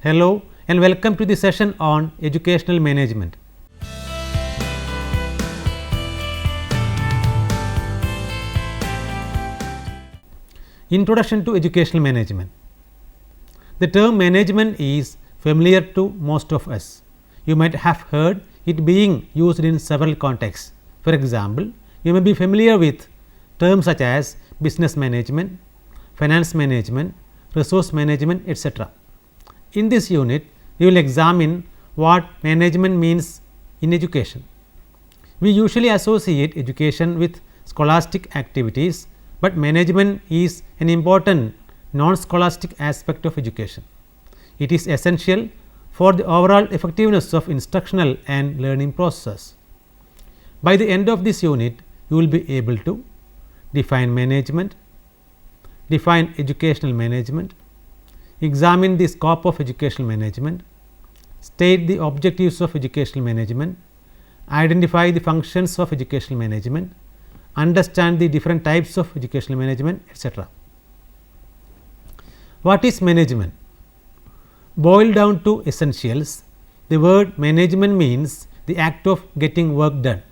Hello and welcome to the session on educational management. Introduction to educational management. The term management is familiar to most of us. You might have heard it being used in several contexts. For example, you may be familiar with terms such as business management, finance management, resource management, etc. In this unit, we will examine what management means in education. We usually associate education with scholastic activities, but management is an important non-scholastic aspect of education. It is essential for the overall effectiveness of instructional and learning process. By the end of this unit, you will be able to define management, define educational management, examine the scope of educational management, state the objectives of educational management, identify the functions of educational management, understand the different types of educational management, etc. What is management? Boiled down to essentials, the word management means the act of getting work done.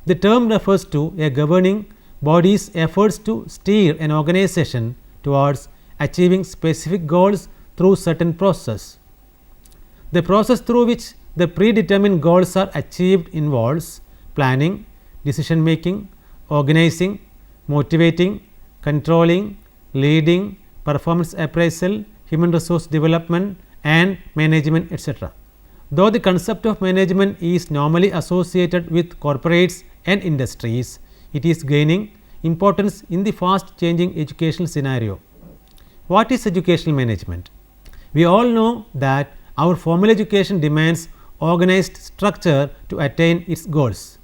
The term refers to a governing body's efforts to steer an organization towards achieving specific goals through certain process. The process through which the predetermined goals are achieved involves planning, decision making, organizing, motivating, controlling, leading, performance appraisal, human resource development and management, etc. Though the concept of management is normally associated with corporates and industries, it is gaining importance in the fast changing educational scenario. What is educational management? We all know that our formal education demands organized structure to attain its goals.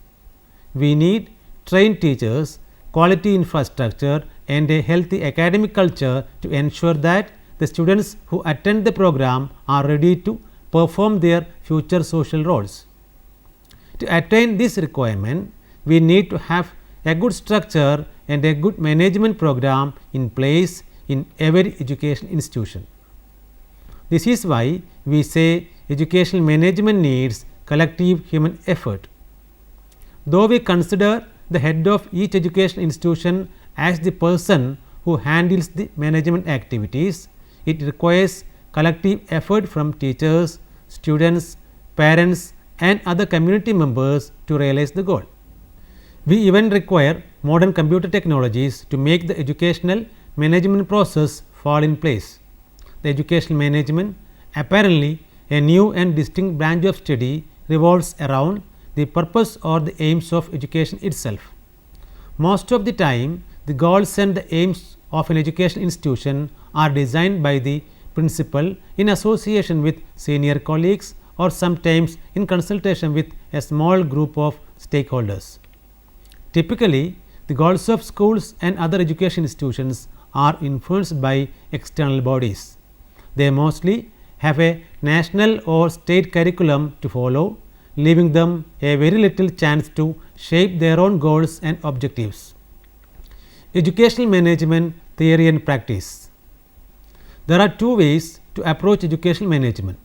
We need trained teachers, quality infrastructure and a healthy academic culture to ensure that the students who attend the program are ready to perform their future social roles. To attain this requirement, we need to have a good structure and a good management program in place in every education institution. This is why we say educational management needs collective human effort. Though we consider the head of each educational institution as the person who handles the management activities, it requires collective effort from teachers, students, parents and other community members to realize the goal. We even require modern computer technologies to make the educational management process fall in place. The educational management, apparently a new and distinct branch of study, revolves around the purpose or the aims of education itself. Most of the time, the goals and the aims of an educational institution are designed by the principal in association with senior colleagues or sometimes in consultation with a small group of stakeholders. Typically, the goals of schools and other education institutions are influenced by external bodies. They mostly have a national or state curriculum to follow, leaving them a very little chance to shape their own goals and objectives. Educational management theory and practice. There are two ways to approach educational management.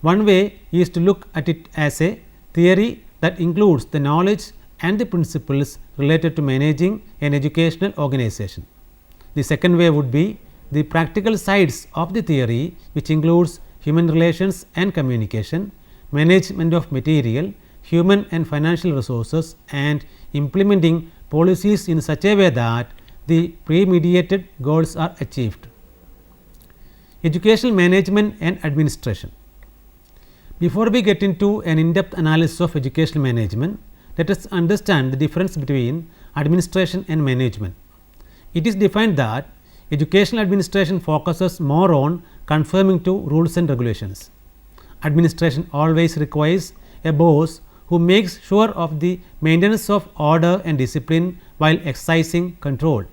One way is to look at it as a theory that includes the knowledge and the principles related to managing an educational organization. The second way would be the practical sides of the theory, which includes human relations and communication, management of material, human and financial resources and implementing policies in such a way that the pre-mediated goals are achieved. Educational management and administration. Before we get into an in-depth analysis of educational management, let us understand the difference between administration and management. It is defined that educational administration focuses more on conforming to rules and regulations. Administration always requires a boss who makes sure of the maintenance of order and discipline while exercising control.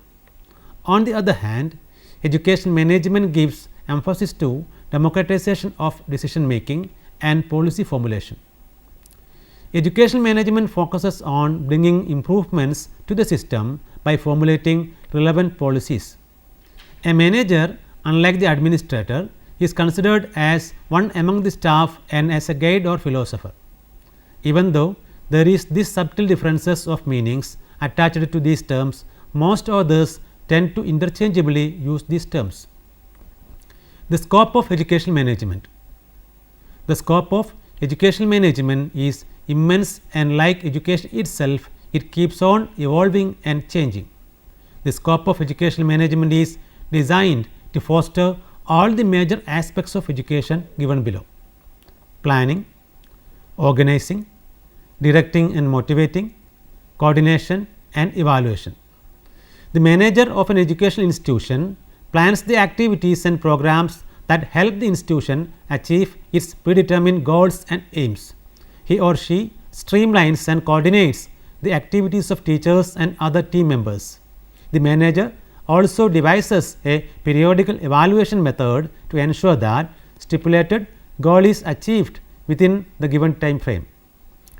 On the other hand, education management gives emphasis to democratization of decision making and policy formulation. Educational management focuses on bringing improvements to the system by formulating relevant policies. A manager, unlike the administrator, is considered as one among the staff and as a guide or philosopher. Even though there is this subtle differences of meanings attached to these terms, most authors tend to interchangeably use these terms. The scope of educational management. The scope of educational management is immense, and like education itself, it keeps on evolving and changing. The scope of educational management is designed to foster all the major aspects of education given below: planning, organizing, directing and motivating, coordination and evaluation. The manager of an educational institution plans the activities and programs that help the institution achieve its predetermined goals and aims. He or she streamlines and coordinates the activities of teachers and other team members. The manager also devises a periodical evaluation method to ensure that stipulated goal is achieved within the given time frame.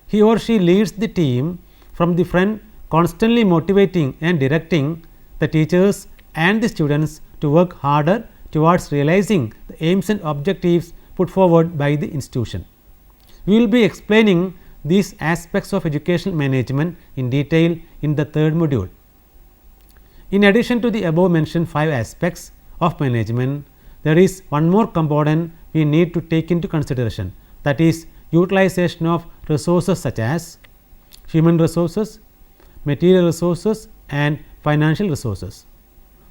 He or she leads the team from the front, constantly motivating and directing the teachers and the students to work harder towards realizing the aims and objectives put forward by the institution. We will be explaining these aspects of educational management in detail in the third module. In addition to the above mentioned 5 aspects of management, there is one more component we need to take into consideration, that is utilization of resources such as human resources, material resources and financial resources.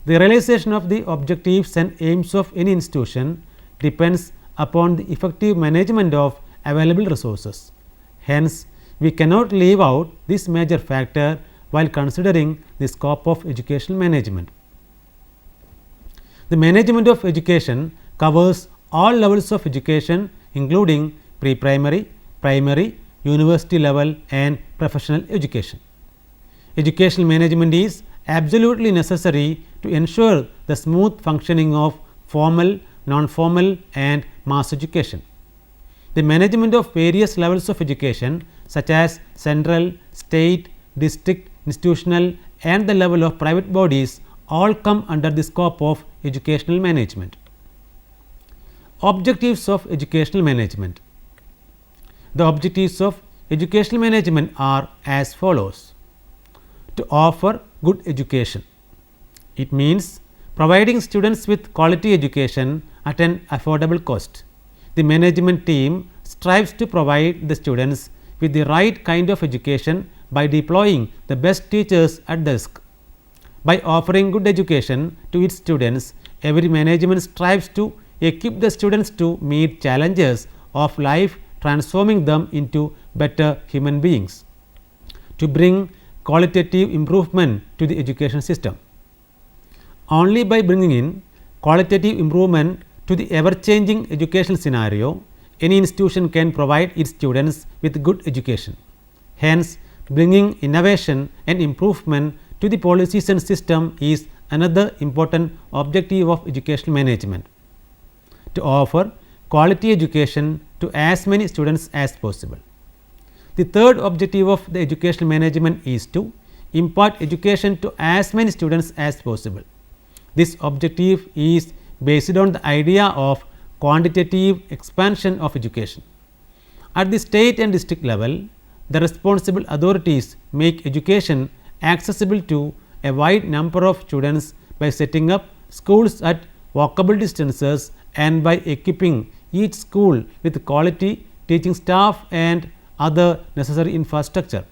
The realization of the objectives and aims of any institution depends upon the effective management of available resources. Hence, we cannot leave out this major factor while considering the scope of educational management. The management of education covers all levels of education, including pre-primary, primary, university level and professional education. Educational management is absolutely necessary to ensure the smooth functioning of formal, non-formal and mass education. The management of various levels of education such as central, state, district, institutional and the level of private bodies all come under the scope of educational management. Objectives of educational management. The objectives of educational management are as follows: to offer good education. It means providing students with quality education at an affordable cost. The management team strives to provide the students with the right kind of education by deploying the best teachers at desk. By offering good education to its students, every management strives to equip the students to meet challenges of life, transforming them into better human beings. To bring qualitative improvement to the education system. Only by bringing in qualitative improvement to the ever changing educational scenario, any institution can provide its students with good education. Hence, bringing innovation and improvement to the policies and system is another important objective of educational management. To offer quality education to as many students as possible. The third objective of the educational management is to impart education to as many students as possible. This objective is based on the idea of quantitative expansion of education. At the state and district level, the responsible authorities make education accessible to a wide number of students by setting up schools at walkable distances and by equipping each school with quality teaching staff and other necessary infrastructure.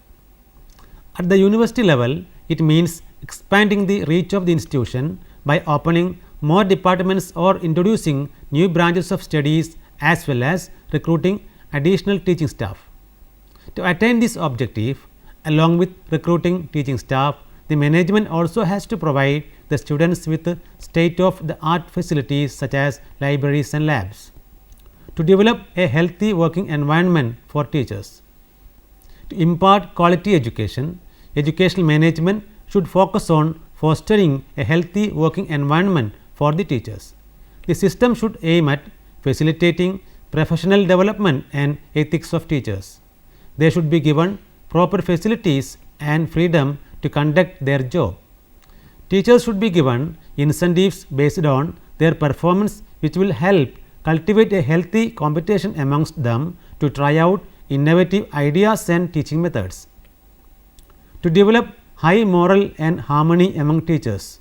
At the university level, it means expanding the reach of the institution by opening more departments or introducing new branches of studies as well as recruiting additional teaching staff. To attain this objective, along with recruiting teaching staff, the management also has to provide the students with state of the art facilities such as libraries and labs. To develop a healthy working environment for teachers. To impart quality education, educational management should focus on fostering a healthy working environment for the teachers. The system should aim at facilitating professional development and ethics of teachers. They should be given proper facilities and freedom to conduct their job. Teachers should be given incentives based on their performance, which will help cultivate a healthy competition amongst them to try out innovative ideas and teaching methods, to develop high moral and harmony among teachers.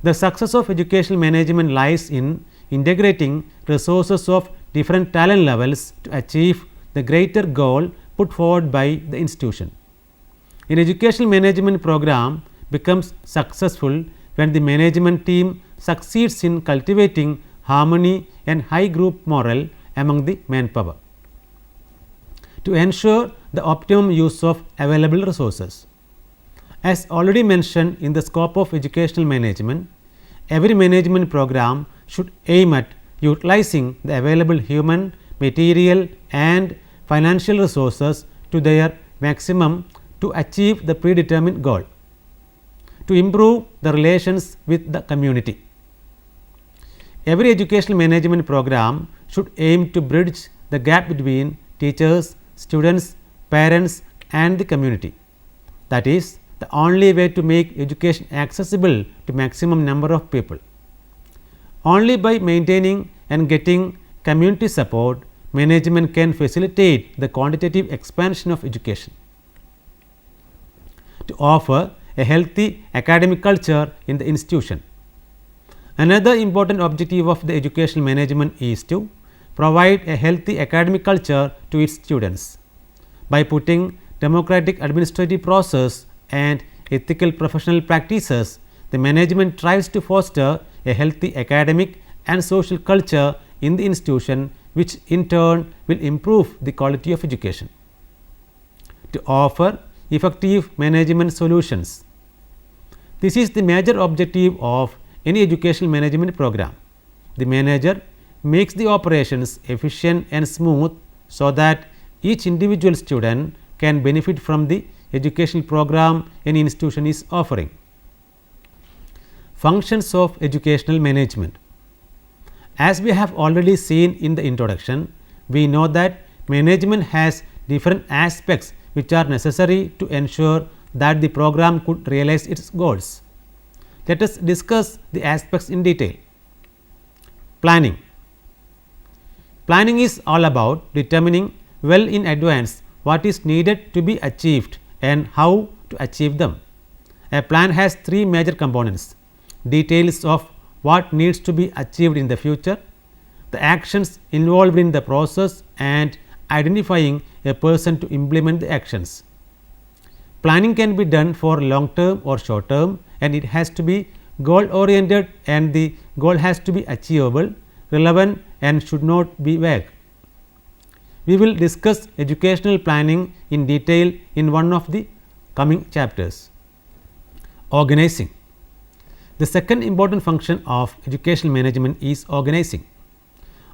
The success of educational management lies in integrating resources of different talent levels to achieve the greater goal put forward by the institution. An educational management program becomes successful when the management team succeeds in cultivating harmony and high group morale among the manpower, to ensure the optimum use of available resources. As already mentioned in the scope of educational management, every management program should aim at utilizing the available human, material and financial resources to their maximum to achieve the predetermined goal, to improve the relations with the community. Every educational management program should aim to bridge the gap between teachers, students, parents and the community. That is the only way to make education accessible to maximum number of people. Only by maintaining and getting community support, management can facilitate the quantitative expansion of education, to offer a healthy academic culture in the institution. Another important objective of the educational management is to provide a healthy academic culture to its students. By putting democratic administrative process and ethical professional practices, the management tries to foster a healthy academic and social culture in the institution, which in turn will improve the quality of education. To offer effective management solutions. This is the major objective of any educational management program. The manager makes the operations efficient and smooth so that each individual student can benefit from the educational program any institution is offering. Functions of educational management. As we have already seen in the introduction, we know that management has different aspects which are necessary to ensure that the program could realize its goals. Let us discuss the aspects in detail. Planning. Planning is all about determining well in advance what is needed to be achieved and how to achieve them. A plan has three major components: details of what needs to be achieved in the future, the actions involved in the process and identifying a person to implement the actions. Planning can be done for long term or short term, and it has to be goal oriented and the goal has to be achievable, relevant and should not be vague. We will discuss educational planning in detail in one of the coming chapters. Organizing. The second important function of educational management is organizing.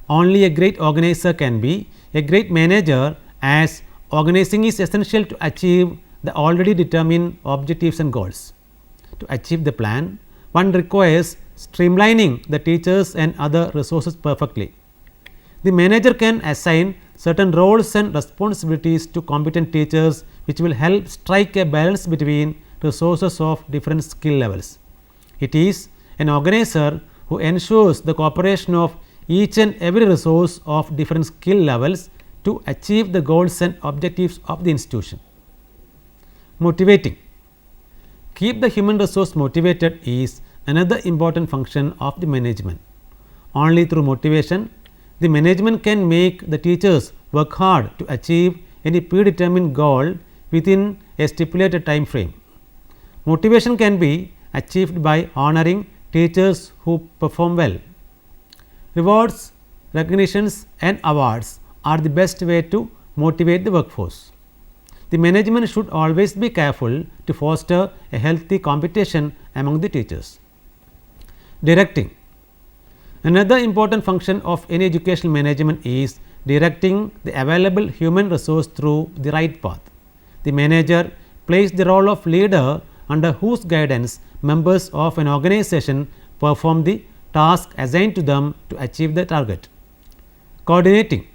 Only a great organizer can be a great manager, as organizing is essential to achieve the already determined objectives and goals. To achieve the plan, one requires streamlining the teachers and other resources perfectly. The manager can assign certain roles and responsibilities to competent teachers, which will help strike a balance between resources of different skill levels. It is an organizer who ensures the cooperation of each and every resource of different skill levels to achieve the goals and objectives of the institution. Motivating. Keep the human resource motivated is another important function of the management. Only through motivation, the management can make the teachers work hard to achieve any predetermined goal within a stipulated time frame. Motivation can be achieved by honoring teachers who perform well. Rewards, recognitions and awards are the best way to motivate the workforce. The management should always be careful to foster a healthy competition among the teachers. Directing. Another important function of any educational management is directing the available human resource through the right path. The manager plays the role of leader under whose guidance members of an organization perform the task assigned to them to achieve the target. Coordinating.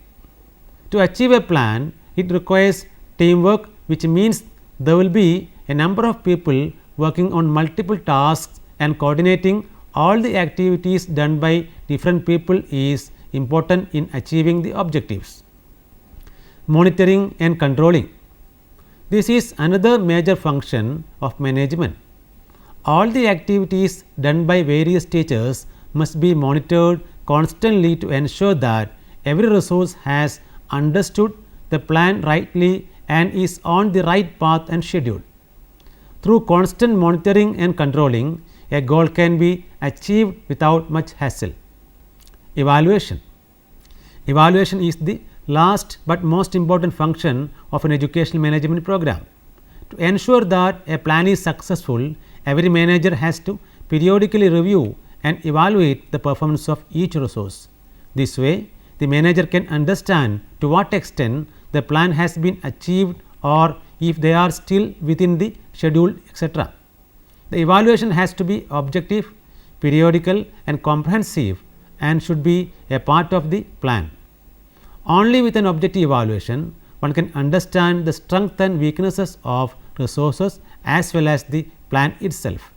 To achieve a plan, it requires teamwork, which means there will be a number of people working on multiple tasks, and coordinating all the activities done by different people is important in achieving the objectives. Monitoring and controlling. This is another major function of management. All the activities done by various teachers must be monitored constantly to ensure that every resource has understood the plan rightly and is on the right path and schedule. Through constant monitoring and controlling, a goal can be achieved without much hassle. Evaluation. Evaluation is the last but most important function of an educational management program. To ensure that a plan is successful, every manager has to periodically review and evaluate the performance of each resource. This way, the manager can understand to what extent the plan has been achieved or if they are still within the schedule, etc. The evaluation has to be objective, periodical and comprehensive and should be a part of the plan. Only with an objective evaluation, one can understand the strengths and weaknesses of resources as well as the plan itself.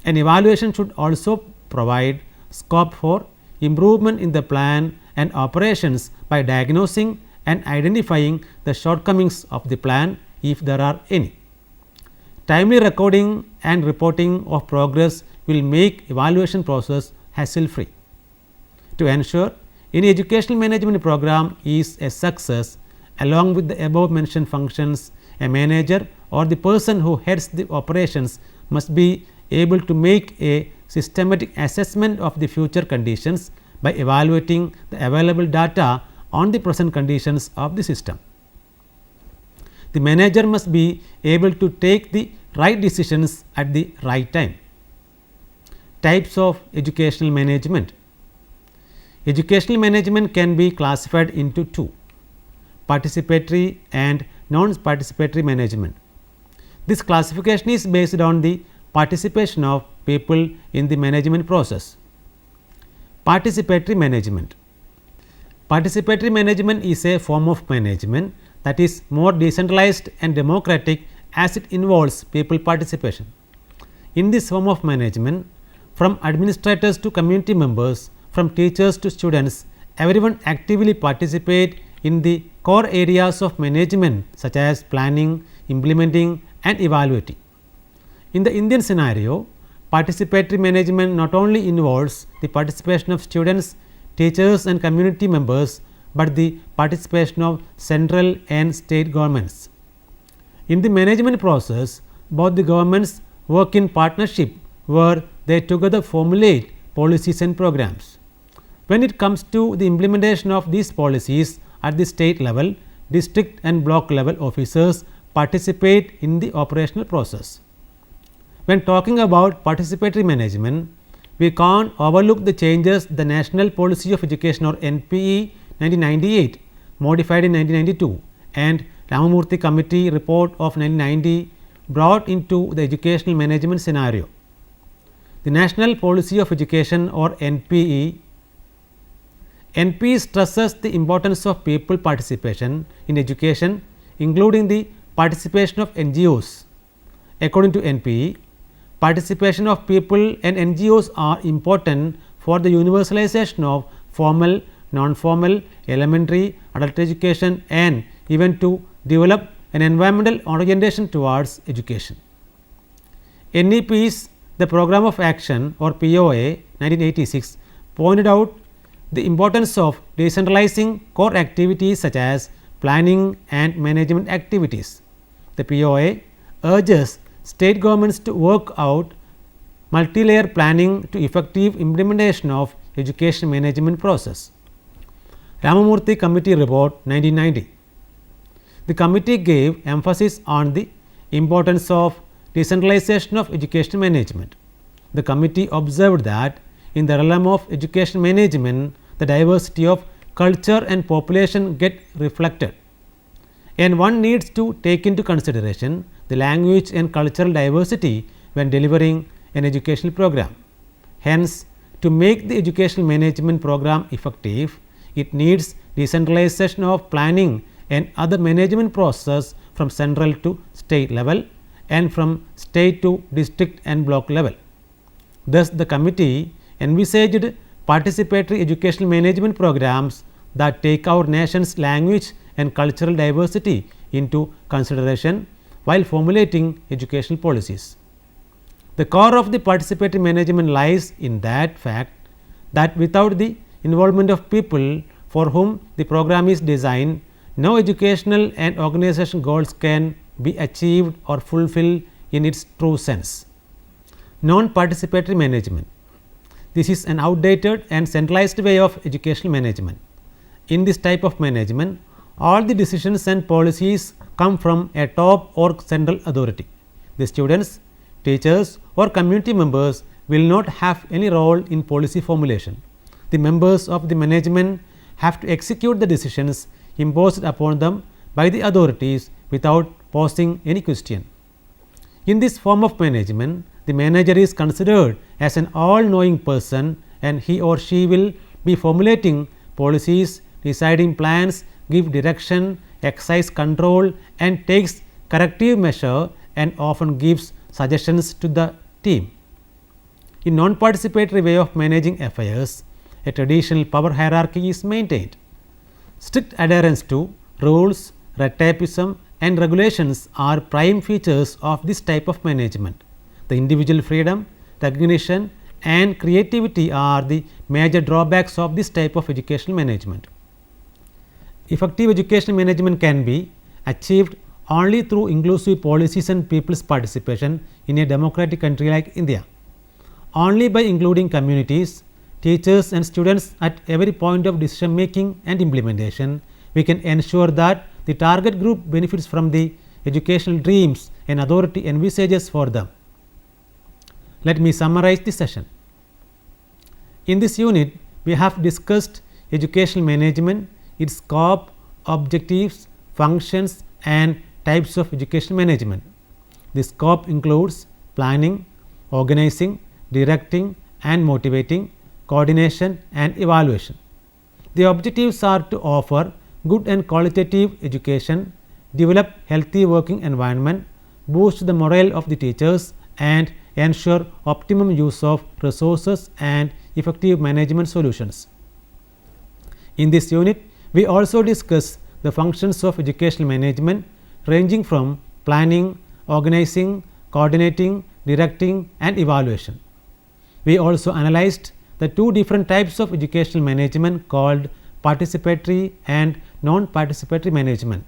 An evaluation should also provide scope for improvement in the plan and operations by diagnosing and identifying the shortcomings of the plan if there are any. Timely recording and reporting of progress will make evaluation process hassle free. To ensure any educational management program is a success, along with the above mentioned functions, a manager or the person who heads the operations must be able to make a systematic assessment of the future conditions by evaluating the available data on the present conditions of the system. The manager must be able to take the right decisions at the right time. Types of educational management. Educational management can be classified into two: participatory and non-participatory management. This classification is based on the participation of people in the management process. Participatory management. Participatory management is a form of management that is more decentralized and democratic as it involves people participation. In this form of management, from administrators to community members, from teachers to students, everyone actively participate in the core areas of management such as planning, implementing and evaluating. In the Indian scenario, participatory management not only involves the participation of students, teachers and community members, but the participation of central and state governments. In the management process, both the governments work in partnership where they together formulate policies and programs. When it comes to the implementation of these policies at the state level, district and block level officers participate in the operational process. When talking about participatory management, we can't overlook the changes the National Policy of Education or NPE 1998 modified in 1992 and Ramamurthy Committee report of 1990 brought into the educational management scenario. The National Policy of Education or NPE stresses the importance of people participation in education, including the participation of NGOs. According to NPE, participation of people and NGOs are important for the universalization of formal, non-formal, elementary, adult education and even to develop an environmental orientation towards education. NEP's the Program of Action or POA 1986 pointed out the importance of decentralizing core activities such as planning and management activities. The POA urges state governments to work out multi-layer planning to effective implementation of education management process. Ramamurthy Committee Report 1990. The committee gave emphasis on the importance of decentralization of education management. The committee observed that in the realm of education management, the diversity of culture and population get reflected, and one needs to take into consideration the language and cultural diversity when delivering an educational program. Hence, to make the educational management program effective, it needs decentralization of planning and other management process from central to state level and from state to district and block level. Thus, the committee envisaged participatory educational management programs that take our nation's language and cultural diversity into consideration while formulating educational policies. The core of the participatory management lies in that fact that without the involvement of people for whom the program is designed, no educational and organization goals can be achieved or fulfilled in its true sense. Non-participatory management. This is an outdated and centralized way of educational management. In this type of management, all the decisions and policies come from a top or central authority. The students, teachers or community members will not have any role in policy formulation. The members of the management have to execute the decisions imposed upon them by the authorities without posing any question. In this form of management, the manager is considered as an all-knowing person, and he or she will be formulating policies, deciding plans, give direction, exercise control and takes corrective measure and often gives suggestions to the team. In non-participatory way of managing affairs, a traditional power hierarchy is maintained. Strict adherence to rules, red tapeism and regulations are prime features of this type of management. The individual freedom, recognition and creativity are the major drawbacks of this type of educational management. Effective educational management can be achieved only through inclusive policies and people's participation in a democratic country like India. Only by including communities, teachers and students at every point of decision making and implementation, we can ensure that the target group benefits from the educational dreams an authority envisages for them. Let me summarize the session. In this unit, we have discussed educational management, its scope, objectives, functions and types of educational management. The scope includes planning, organizing, directing and motivating, coordination and evaluation. The objectives are to offer good and qualitative education, develop healthy working environment, boost the morale of the teachers and ensure optimum use of resources and effective management solutions. In this unit, we also discuss the functions of educational management ranging from planning, organizing, coordinating, directing and evaluation. We also analyzed the two different types of educational management called participatory and non-participatory management.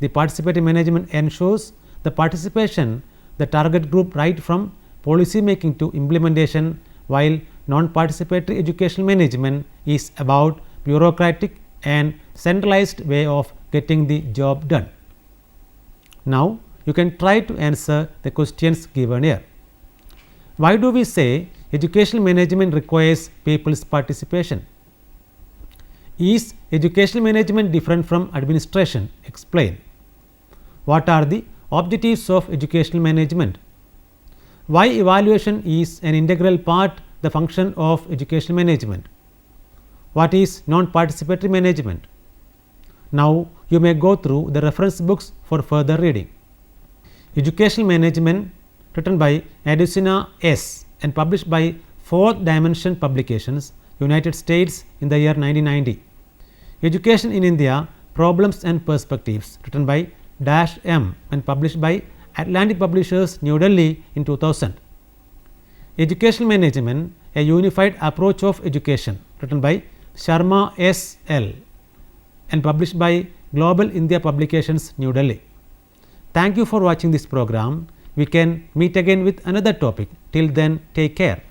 The participatory management ensures the participation the target group right from policy making to implementation, while non-participatory educational management is about bureaucratic and centralized way of getting the job done. Now, you can try to answer the questions given here. Why do we say educational management requires people's participation? Is educational management different from administration? Explain. What are the objectives of educational management? Why evaluation is an integral part the function of educational management? What is non-participatory management? Now, you may go through the reference books for further reading. Educational Management, written by Adesina S. and published by Fourth Dimension Publications, United States in the year 1990. Education in India, Problems and Perspectives, written by Dash M. and published by Atlantic Publishers, New Delhi in 2000. Educational Management, a Unified Approach of Education, written by Sharma S. L. and published by Global India Publications, New Delhi. Thank you for watching this program. We can meet again with another topic. Till then, take care.